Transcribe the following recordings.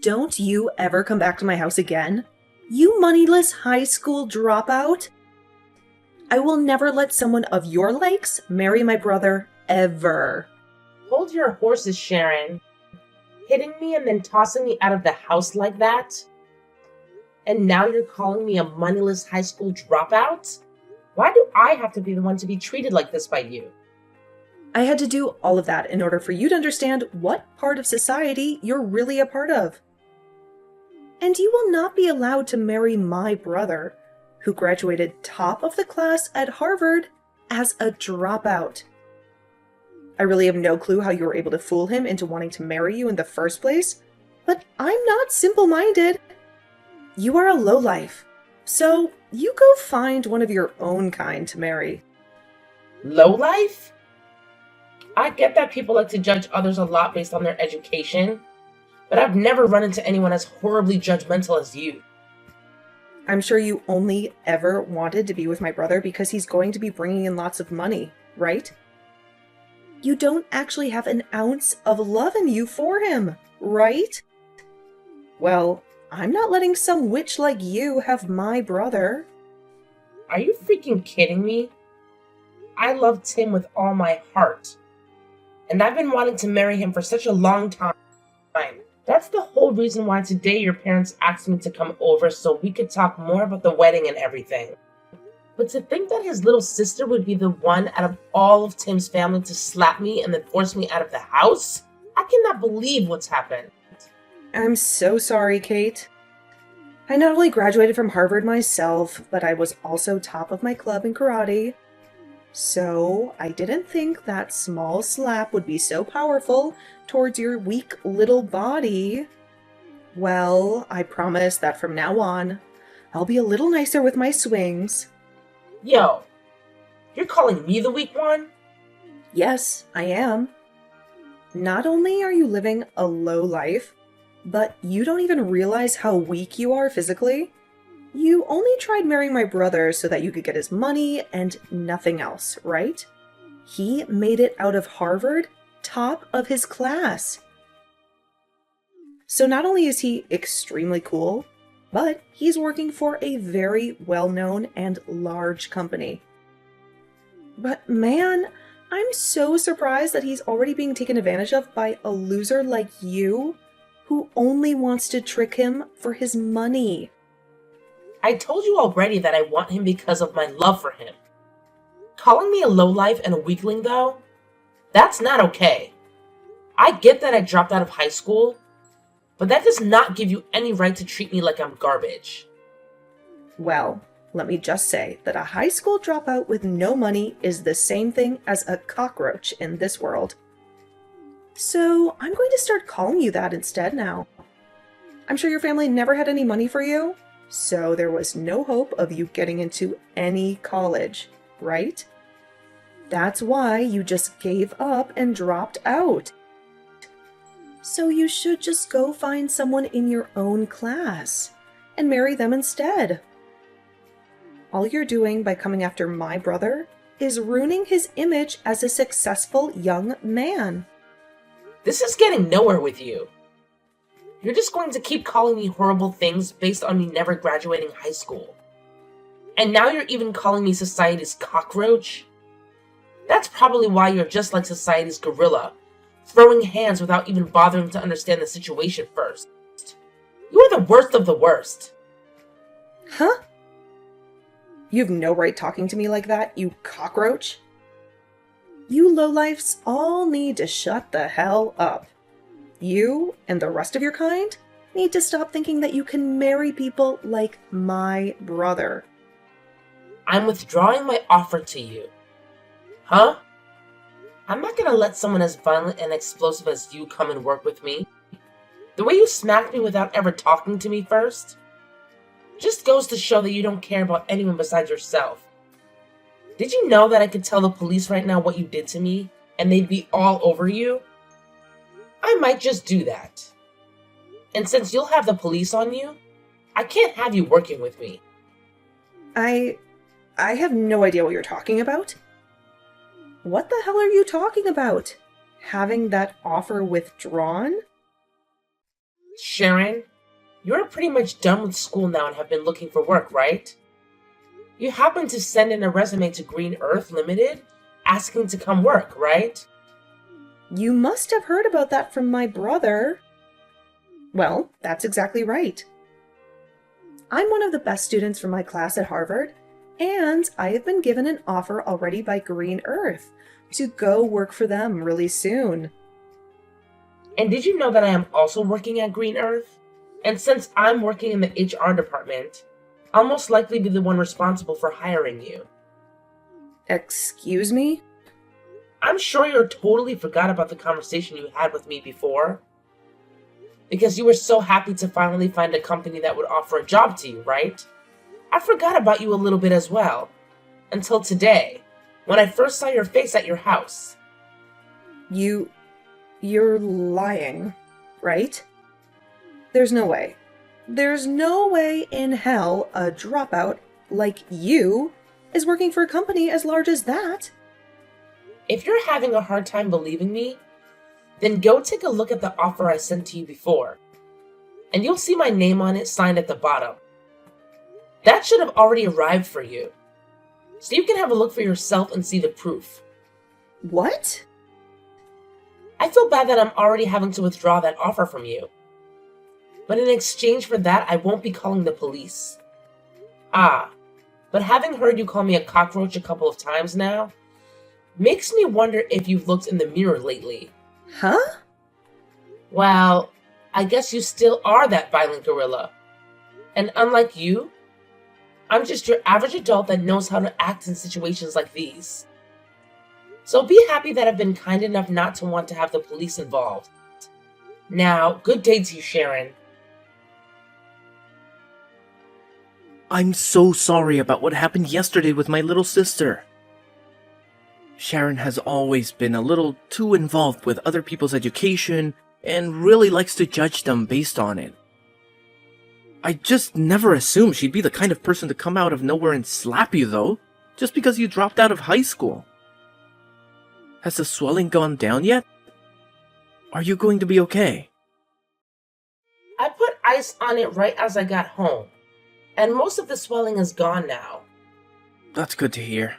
Don't you ever come back to my house again? You moneyless high school dropout! I will never let someone of your likes marry my brother, ever. Hold your horses, Sharon. Hitting me and then tossing me out of the house like that? And now you're calling me a moneyless high school dropout? Why do I have to be the one to be treated like this by you? I had to do all of that in order for you to understand what part of society you're really a part of. And you will not be allowed to marry my brother, who graduated top of the class at Harvard as a dropout. I really have no clue how you were able to fool him into wanting to marry you in the first place, but I'm not simple-minded. You are a lowlife, so you go find one of your own kind to marry. Lowlife? I get that people like to judge others a lot based on their education, but I've never run into anyone as horribly judgmental as you. I'm sure you only ever wanted to be with my brother because he's going to be bringing in lots of money, right? You don't actually have an ounce of love in you for him, right? Well, I'm not letting some witch like you have my brother. Are you freaking kidding me? I love Tim with all my heart. And I've been wanting to marry him for such a long time. That's the whole reason why today your parents asked me to come over so we could talk more about the wedding and everything. But to think that his little sister would be the one out of all of Tim's family to slap me and then force me out of the house? I cannot believe what's happened. I'm so sorry, Kate. I not only graduated from Harvard myself, but I was also top of my club in karate. So, I didn't think that small slap would be so powerful towards your weak little body. Well, I promise that from now on, I'll be a little nicer with my swings. Yo, you're calling me the weak one? Yes, I am. Not only are you living a low life, but you don't even realize how weak you are physically. You only tried marrying my brother so that you could get his money and nothing else, right? He made it out of Harvard, top of his class. So not only is he extremely cool, but he's working for a very well-known and large company. But man, I'm so surprised that he's already being taken advantage of by a loser like you, who only wants to trick him for his money. I told you already that I want him because of my love for him. Calling me a lowlife and a weakling, though? That's not okay. I get that I dropped out of high school, but that does not give you any right to treat me like I'm garbage. Well, let me just say that a high school dropout with no money is the same thing as a cockroach in this world. So I'm going to start calling you that instead now. I'm sure your family never had any money for you, so there was no hope of you getting into any college, right? That's why you just gave up and dropped out. So you should just go find someone in your own class and marry them instead. All you're doing by coming after my brother is ruining his image as a successful young man. This is getting nowhere with you. You're just going to keep calling me horrible things based on me never graduating high school. And now you're even calling me society's cockroach? That's probably why you're just like society's gorilla, throwing hands without even bothering to understand the situation first. You are the worst of the worst. Huh? You have no right talking to me like that, you cockroach. You lowlifes all need to shut the hell up. You and the rest of your kind need to stop thinking that you can marry people like my brother. I'm withdrawing my offer to you. Huh? I'm not gonna let someone as violent and explosive as you come and work with me. The way you smacked me without ever talking to me first just goes to show that you don't care about anyone besides yourself. Did you know that I could tell the police right now what you did to me, and they'd be all over you? I might just do that. And since you'll have the police on you, I can't have you working with me. I have no idea what you're talking about. What the hell are you talking about? Having that offer withdrawn? Sharon, you're pretty much done with school now and have been looking for work, right? You happened to send in a resume to Green Earth Limited asking to come work, right? You must have heard about that from my brother. Well, that's exactly right. I'm one of the best students from my class at Harvard, and I have been given an offer already by Green Earth to go work for them really soon. And did you know that I am also working at Green Earth? And since I'm working in the HR department, I'll most likely be the one responsible for hiring you. Excuse me? I'm sure you totally forgot about the conversation you had with me before. Because you were so happy to finally find a company that would offer a job to you, right? I forgot about you a little bit as well. Until today, when I first saw your face at your house. You're lying, right? There's no way. There's no way in hell a dropout like you is working for a company as large as that. If you're having a hard time believing me, then go take a look at the offer I sent to you before. And you'll see my name on it signed at the bottom. That should have already arrived for you. So you can have a look for yourself and see the proof. What? I feel bad that I'm already having to withdraw that offer from you. But in exchange for that, I won't be calling the police. But having heard you call me a cockroach a couple of times now, makes me wonder if you've looked in the mirror lately. Huh? Well, I guess you still are that violent gorilla. And unlike you, I'm just your average adult that knows how to act in situations like these. So be happy that I've been kind enough not to want to have the police involved. Now, good day to you, Sharon. I'm so sorry about what happened yesterday with my little sister. Sharon has always been a little too involved with other people's education and really likes to judge them based on it. I just never assumed she'd be the kind of person to come out of nowhere and slap you, though, just because you dropped out of high school. Has the swelling gone down yet? Are you going to be okay? I put ice on it right as I got home, and most of the swelling is gone now. That's good to hear.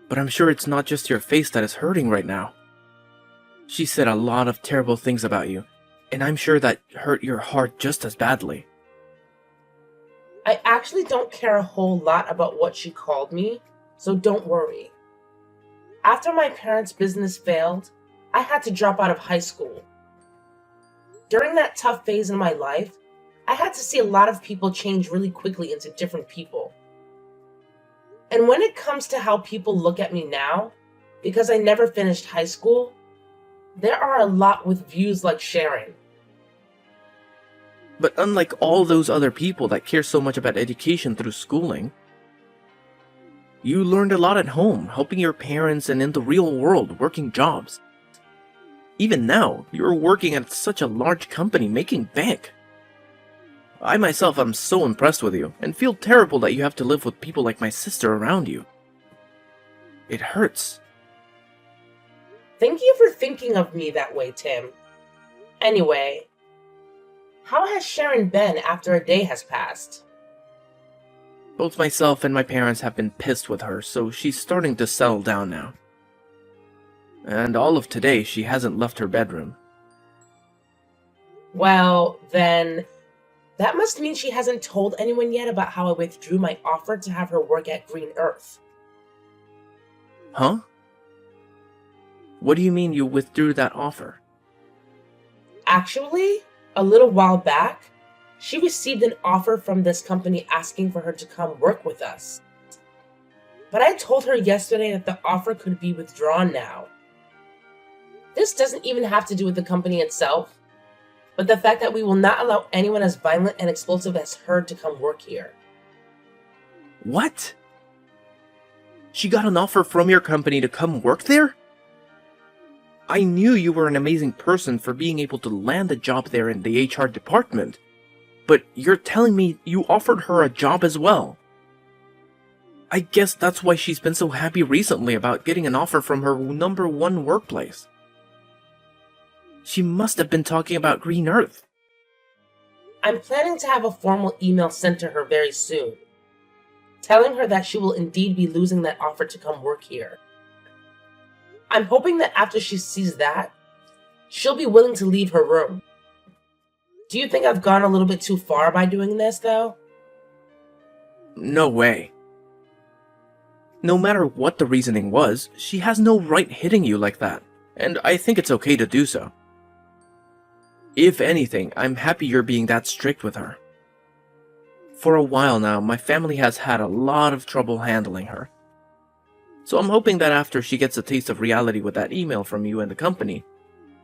But I'm sure it's not just your face that is hurting right now. She said a lot of terrible things about you, and I'm sure that hurt your heart just as badly. I actually don't care a whole lot about what she called me, so don't worry. After my parents' business failed, I had to drop out of high school. During that tough phase in my life, I had to see a lot of people change really quickly into different people. And when it comes to how people look at me now, because I never finished high school, there are a lot with views like Sharon. But unlike all those other people that care so much about education through schooling, you learned a lot at home, helping your parents and in the real world working jobs. Even now, you're working at such a large company making bank. I myself am so impressed with you, and feel terrible that you have to live with people like my sister around you. It hurts. Thank you for thinking of me that way, Tim. Anyway, how has Sharon been after a day has passed? Both myself and my parents have been pissed with her, so she's starting to settle down now. And all of today, she hasn't left her bedroom. Well, then, that must mean she hasn't told anyone yet about how I withdrew my offer to have her work at Green Earth. Huh? What do you mean you withdrew that offer? Actually, a little while back, she received an offer from this company asking for her to come work with us. But I told her yesterday that the offer could be withdrawn now. This doesn't even have to do with the company itself, but the fact that we will not allow anyone as violent and explosive as her to come work here. What? She got an offer from your company to come work there? I knew you were an amazing person for being able to land a job there in the HR department, but you're telling me you offered her a job as well. I guess that's why she's been so happy recently about getting an offer from her #1 workplace. She must have been talking about Green Earth. I'm planning to have a formal email sent to her very soon, telling her that she will indeed be losing that offer to come work here. I'm hoping that after she sees that, she'll be willing to leave her room. Do you think I've gone a little bit too far by doing this, though? No way. No matter what the reasoning was, she has no right hitting you like that, and I think it's okay to do so. If anything, I'm happy you're being that strict with her. For a while now, my family has had a lot of trouble handling her. So I'm hoping that after she gets a taste of reality with that email from you and the company,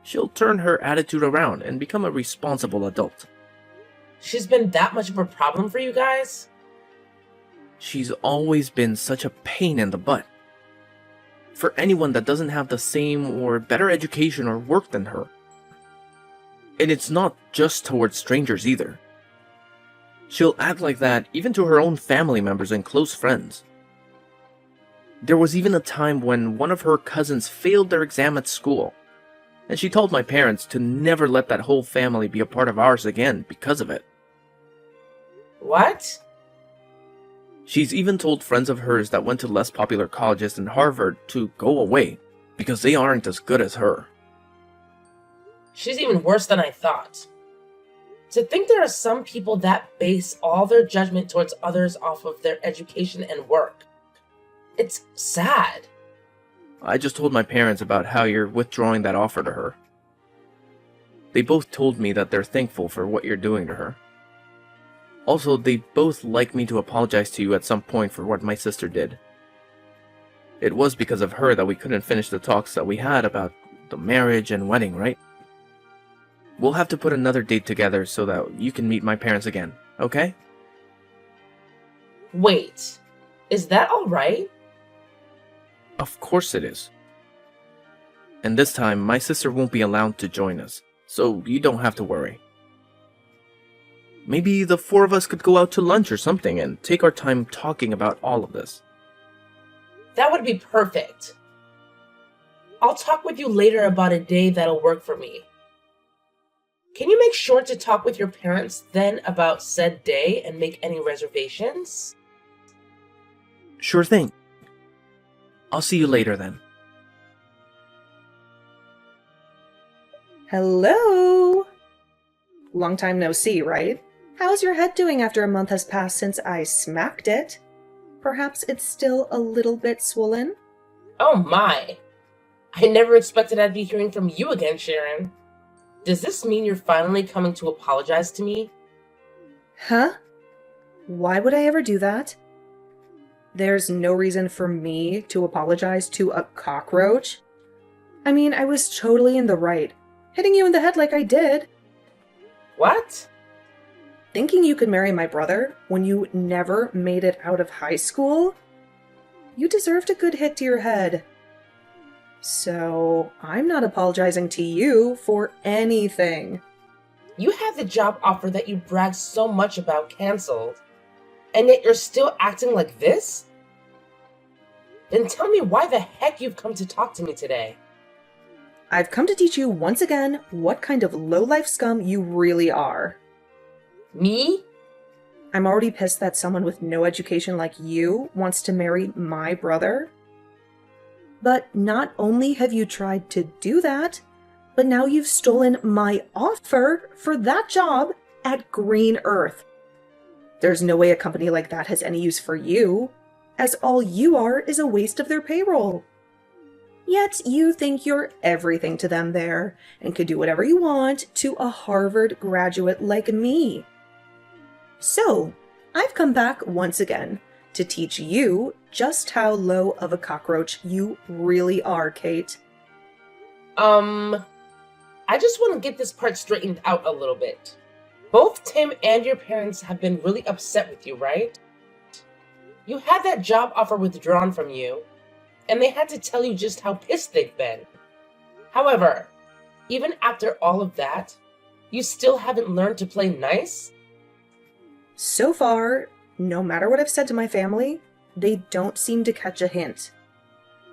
she'll turn her attitude around and become a responsible adult. She's been that much of a problem for you guys? She's always been such a pain in the butt. For anyone that doesn't have the same or better education or work than her. And it's not just towards strangers either. She'll act like that even to her own family members and close friends. There was even a time when one of her cousins failed their exam at school, and she told my parents to never let that whole family be a part of ours again because of it. What? She's even told friends of hers that went to less popular colleges than Harvard to go away because they aren't as good as her. She's even worse than I thought. To think there are some people that base all their judgment towards others off of their education and work. It's sad. I just told my parents about how you're withdrawing that offer to her. They both told me that they're thankful for what you're doing to her. Also, they both like me to apologize to you at some point for what my sister did. It was because of her that we couldn't finish the talks that we had about the marriage and wedding, right? We'll have to put another date together so that you can meet my parents again, okay? Wait, is that alright? Of course it is. And this time, my sister won't be allowed to join us, so you don't have to worry. Maybe the four of us could go out to lunch or something and take our time talking about all of this. That would be perfect. I'll talk with you later about a day that'll work for me. Can you make sure to talk with your parents then about said day and make any reservations? Sure thing. I'll see you later then. Hello? Long time no see, right? How's your head doing after a month has passed since I smacked it? Perhaps it's still a little bit swollen? Oh my! I never expected I'd be hearing from you again, Sharon. Does this mean you're finally coming to apologize to me? Huh? Why would I ever do that? There's no reason for me to apologize to a cockroach. I mean, I was totally in the right, hitting you in the head like I did. What? Thinking you could marry my brother when you never made it out of high school? You deserved a good hit to your head. So, I'm not apologizing to you for anything. You had the job offer that you bragged so much about canceled, and yet you're still acting like this? Then tell me why the heck you've come to talk to me today. I've come to teach you once again what kind of low-life scum you really are. Me? I'm already pissed that someone with no education like you wants to marry my brother. But not only have you tried to do that, but now you've stolen my offer for that job at Green Earth. There's no way a company like that has any use for you, as all you are is a waste of their payroll. Yet you think you're everything to them there, and could do whatever you want to a Harvard graduate like me. So, I've come back once again to teach you just how low of a cockroach you really are, Kate. I just want to get this part straightened out a little bit. Both Tim and your parents have been really upset with you, right? You had that job offer withdrawn from you, and they had to tell you just how pissed they've been. However, even after all of that, you still haven't learned to play nice? So far, no matter what I've said to my family, they don't seem to catch a hint.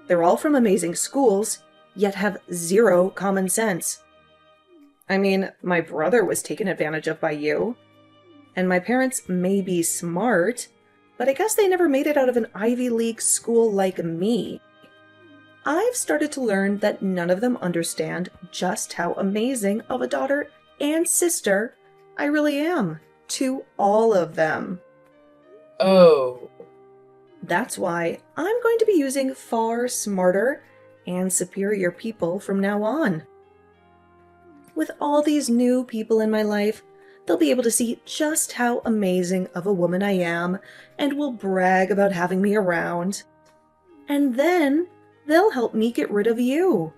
They're all from amazing schools, yet have zero common sense. I mean, my brother was taken advantage of by you, And my parents may be smart, but I guess they never made it out of an Ivy League school like me. I've started to learn that none of them understand just how amazing of a daughter and sister I really am to all of them. Oh. That's why I'm going to be using far smarter and superior people from now on. With all these new people in my life, they'll be able to see just how amazing of a woman I am and will brag about having me around. And then they'll help me get rid of you.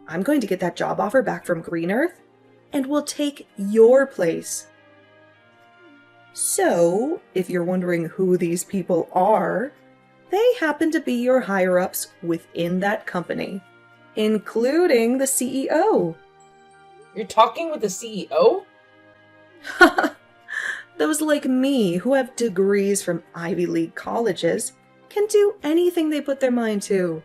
I'm going to get that job offer back from Green Earth and will take your place. So, if you're wondering who these people are, they happen to be your higher-ups within that company, including the CEO. You're talking with the CEO? Those like me who have degrees from Ivy League colleges can do anything they put their mind to.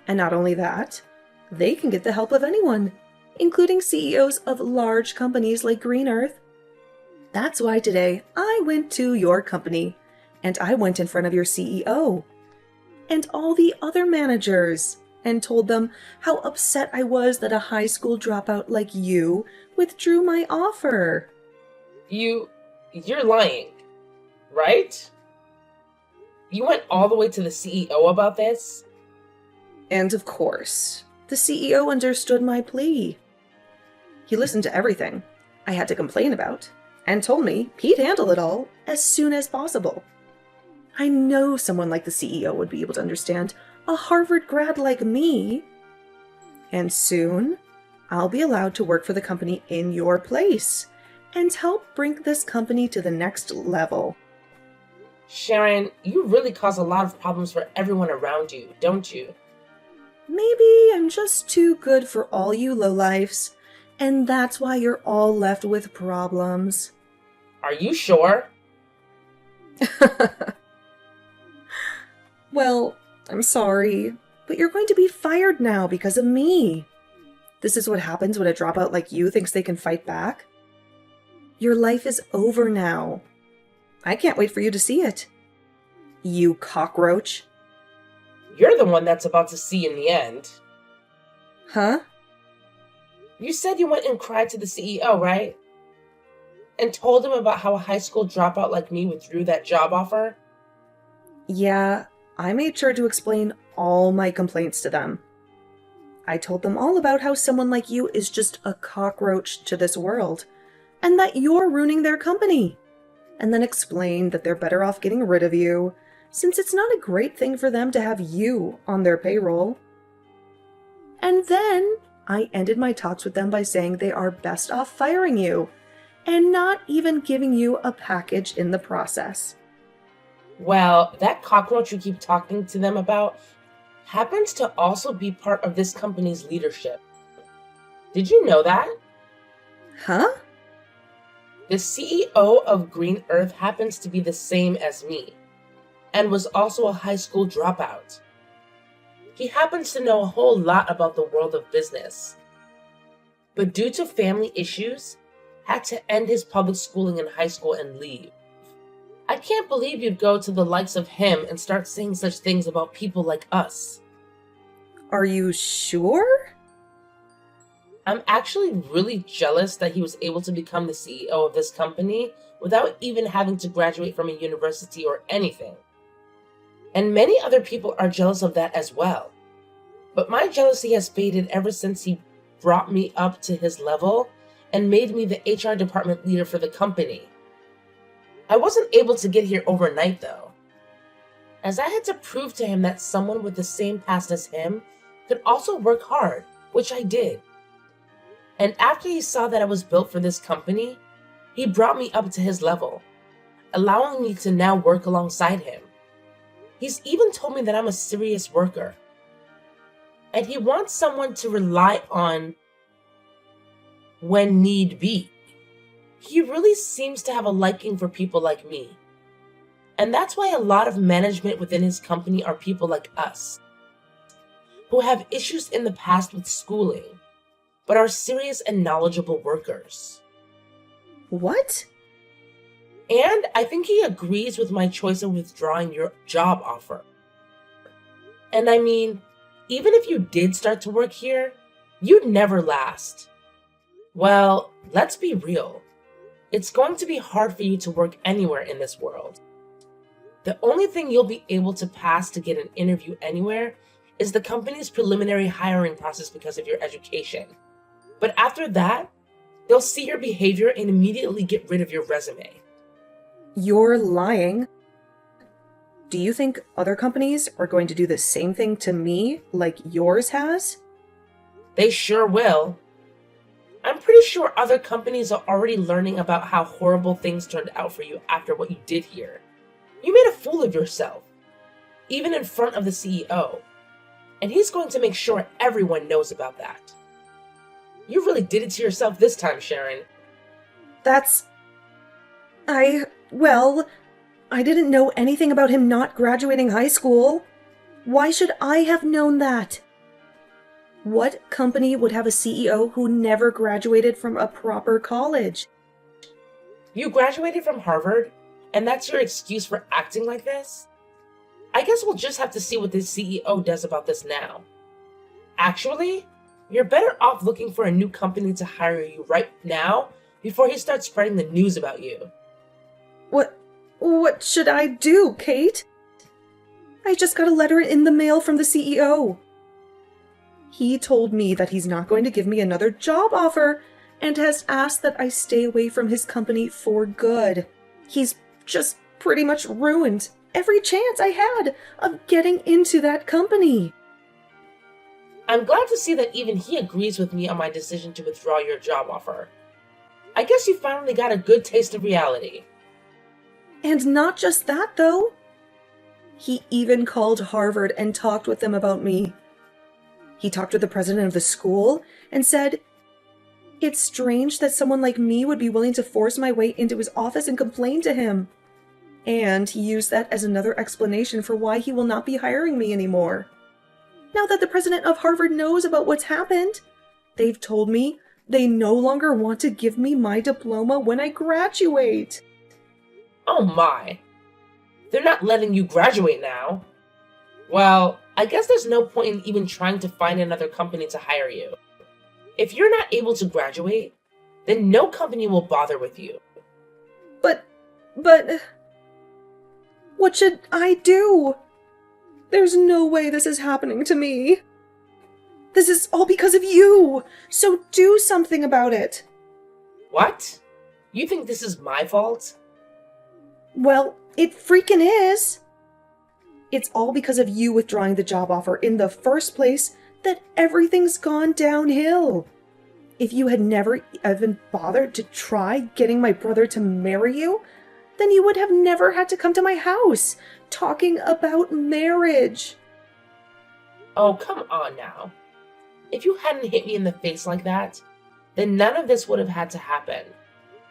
And not only that, they can get the help of anyone, including CEOs of large companies like Green Earth. That's why today I went to your company, and I went in front of your CEO and all the other managers and told them how upset I was that a high school dropout like you withdrew my offer. You're lying, right? You went all the way to the CEO about this? And of course, the CEO understood my plea. He listened to everything I had to complain about and told me he'd handle it all as soon as possible. I know someone like the CEO would be able to understand a Harvard grad like me. And soon, I'll be allowed to work for the company in your place and help bring this company to the next level. Sharon, you really cause a lot of problems for everyone around you, don't you? Maybe I'm just too good for all you lowlifes, and that's why you're all left with problems. Are you sure? Well, I'm sorry, but you're going to be fired now because of me. This is what happens when a dropout like you thinks they can fight back. Your life is over now. I can't wait for you to see it. You cockroach. You're the one that's about to see in the end. Huh? You said you went and cried to the CEO, right? And told him about how a high school dropout like me withdrew that job offer? Yeah, I made sure to explain all my complaints to them. I told them all about how someone like you is just a cockroach to this world, and that you're ruining their company. And then explained that they're better off getting rid of you, since it's not a great thing for them to have you on their payroll. And then I ended my talks with them by saying they are best off firing you, and not even giving you a package in the process. Well, that cockroach you keep talking to them about happens to also be part of this company's leadership. Did you know that? Huh? The CEO of Green Earth happens to be the same as me, and was also a high school dropout. He happens to know a whole lot about the world of business, but due to family issues, had to end his public schooling in high school and leave. I can't believe you'd go to the likes of him and start saying such things about people like us. Are you sure? I'm actually really jealous that he was able to become the CEO of this company without even having to graduate from a university or anything. And many other people are jealous of that as well. But my jealousy has faded ever since he brought me up to his level and made me the HR department leader for the company. I wasn't able to get here overnight though, as I had to prove to him that someone with the same past as him could also work hard, which I did. And after he saw that I was built for this company, he brought me up to his level, allowing me to now work alongside him. He's even told me that I'm a serious worker, and he wants someone to rely on when need be. He really seems to have a liking for people like me. And that's why a lot of management within his company are people like us, who have issues in the past with schooling, but are serious and knowledgeable workers. What? And I think he agrees with my choice of withdrawing your job offer. And I mean, even if you did start to work here, you'd never last. Well, let's be real. It's going to be hard for you to work anywhere in this world. The only thing you'll be able to pass to get an interview anywhere is the company's preliminary hiring process because of your education. But after that, they'll see your behavior and immediately get rid of your resume. You're lying. Do you think other companies are going to do the same thing to me like yours has? They sure will. I'm pretty sure other companies are already learning about how horrible things turned out for you after what you did here. You made a fool of yourself, even in front of the CEO. And he's going to make sure everyone knows about that. You really did it to yourself this time, Sharon. Well, I didn't know anything about him not graduating high school. Why should I have known that? What company would have a CEO who never graduated from a proper college? You graduated from Harvard, and that's your excuse for acting like this? I guess we'll just have to see what the CEO does about this now. Actually, you're better off looking for a new company to hire you right now before he starts spreading the news about you. What should I do, Kate? I just got a letter in the mail from the CEO. He told me that he's not going to give me another job offer and has asked that I stay away from his company for good. He's just pretty much ruined every chance I had of getting into that company. I'm glad to see that even he agrees with me on my decision to withdraw your job offer. I guess you finally got a good taste of reality. And not just that, though. He even called Harvard and talked with them about me. He talked with the president of the school and said, "It's strange that someone like me would be willing to force my way into his office and complain to him." And he used that as another explanation for why he will not be hiring me anymore. Now that the president of Harvard knows about what's happened, they've told me they no longer want to give me my diploma when I graduate. Oh my. They're not letting you graduate now. Well, I guess there's no point in even trying to find another company to hire you. If you're not able to graduate, then no company will bother with you. But, what should I do? There's no way this is happening to me. This is all because of you, so do something about it. What? You think this is my fault? Well, it freaking is. It's all because of you withdrawing the job offer in the first place that everything's gone downhill. If you had never even bothered to try getting my brother to marry you, then you would have never had to come to my house talking about marriage. Oh, come on now. If you hadn't hit me in the face like that, then none of this would have had to happen.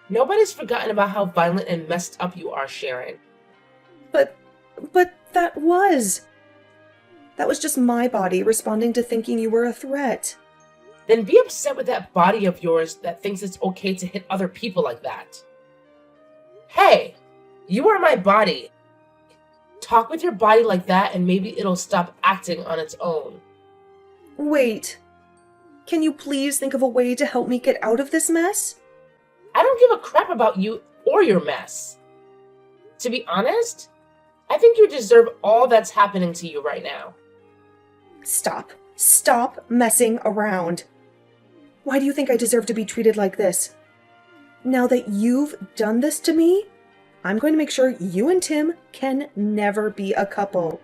Nobody's forgotten about how violent and messed up you are, Sharon. But that was just my body responding to thinking you were a threat. Then be upset with that body of yours that thinks it's okay to hit other people like that. Hey, you are my body. Talk with your body like that and maybe it'll stop acting on its own. Wait. Can you please think of a way to help me get out of this mess? I don't give a crap about you or your mess. To be honest, I think you deserve all that's happening to you right now. Stop. Stop messing around. Why do you think I deserve to be treated like this? Now that you've done this to me, I'm going to make sure you and Tim can never be a couple.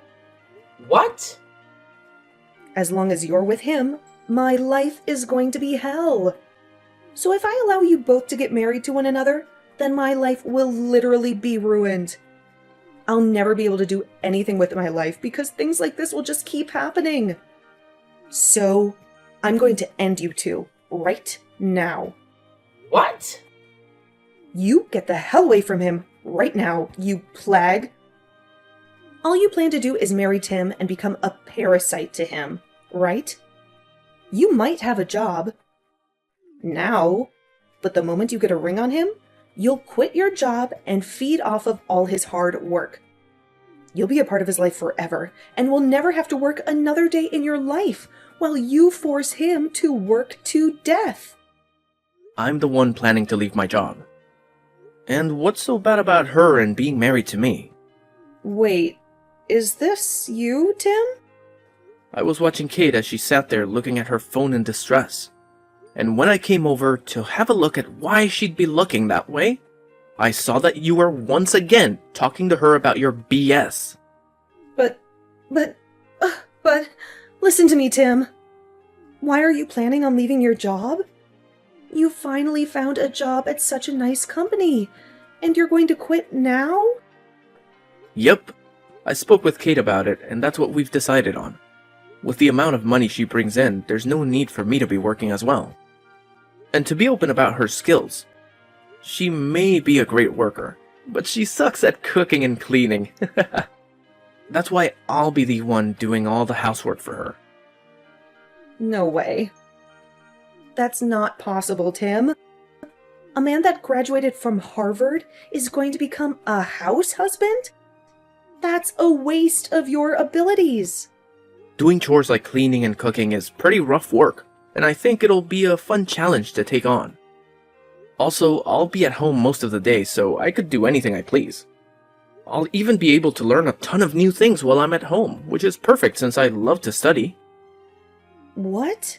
What? As long as you're with him, my life is going to be hell. So if I allow you both to get married to one another, then my life will literally be ruined. I'll never be able to do anything with my life because things like this will just keep happening. So, I'm going to end you two right now. What? You get the hell away from him right now, you plague. All you plan to do is marry Tim and become a parasite to him, right? You might have a job now, but the moment you get a ring on him, you'll quit your job and feed off of all his hard work. You'll be a part of his life forever and will never have to work another day in your life while you force him to work to death. I'm the one planning to leave my job. And what's so bad about her and being married to me? Wait, is this you, Tim? I was watching Kate as she sat there looking at her phone in distress. And when I came over to have a look at why she'd be looking that way, I saw that you were once again talking to her about your BS. But, listen to me, Tim. Why are you planning on leaving your job? You finally found a job at such a nice company, and you're going to quit now? Yep. I spoke with Kate about it, and that's what we've decided on. With the amount of money she brings in, there's no need for me to be working as well. And to be open about her skills, she may be a great worker, but she sucks at cooking and cleaning. That's why I'll be the one doing all the housework for her. No way. That's not possible, Tim. A man that graduated from Harvard is going to become a house husband? That's a waste of your abilities. Doing chores like cleaning and cooking is pretty rough work, and I think it'll be a fun challenge to take on. Also, I'll be at home most of the day, so I could do anything I please. I'll even be able to learn a ton of new things while I'm at home, which is perfect since I love to study. What?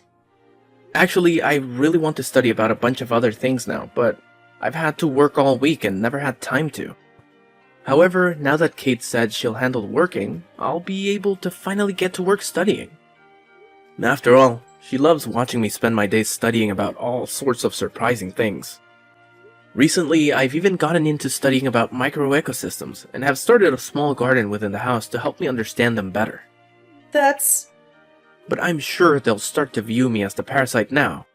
Actually, I really want to study about a bunch of other things now, but I've had to work all week and never had time to. However, now that Kate said she'll handle working, I'll be able to finally get to work studying. After all, she loves watching me spend my days studying about all sorts of surprising things. Recently, I've even gotten into studying about microecosystems and have started a small garden within the house to help me understand them better. But I'm sure they'll start to view me as the parasite now.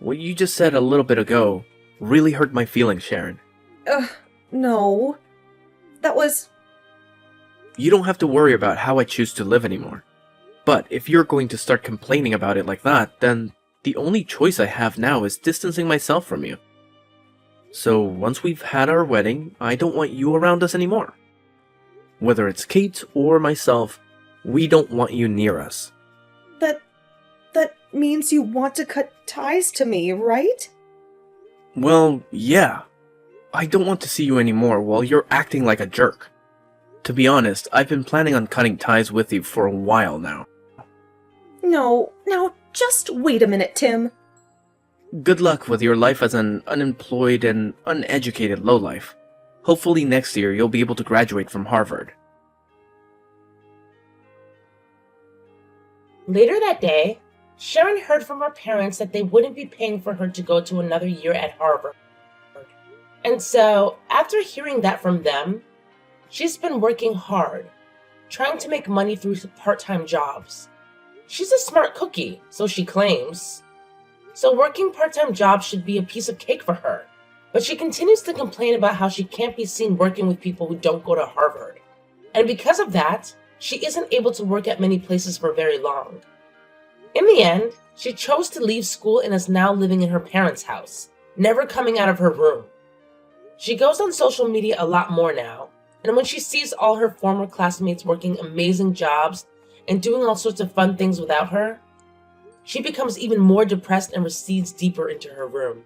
What you just said a little bit ago really hurt my feelings, Sharon. No. That was... You don't have to worry about how I choose to live anymore. But if you're going to start complaining about it like that, then the only choice I have now is distancing myself from you. So once we've had our wedding, I don't want you around us anymore. Whether it's Kate or myself, we don't want you near us. That means you want to cut ties to me, right? Well, yeah. I don't want to see you anymore while you're acting like a jerk. To be honest, I've been planning on cutting ties with you for a while now. No, now just wait a minute, Tim. Good luck with your life as an unemployed and uneducated lowlife. Hopefully next year you'll be able to graduate from Harvard. Later that day, Sharon heard from her parents that they wouldn't be paying for her to go to another year at Harvard. And so, after hearing that from them, she's been working hard, trying to make money through part-time jobs. She's a smart cookie, so she claims. So working part-time jobs should be a piece of cake for her. But she continues to complain about how she can't be seen working with people who don't go to Harvard. And because of that, she isn't able to work at many places for very long. In the end, she chose to leave school and is now living in her parents' house, never coming out of her room. She goes on social media a lot more now, and when she sees all her former classmates working amazing jobs and doing all sorts of fun things without her, she becomes even more depressed and recedes deeper into her room.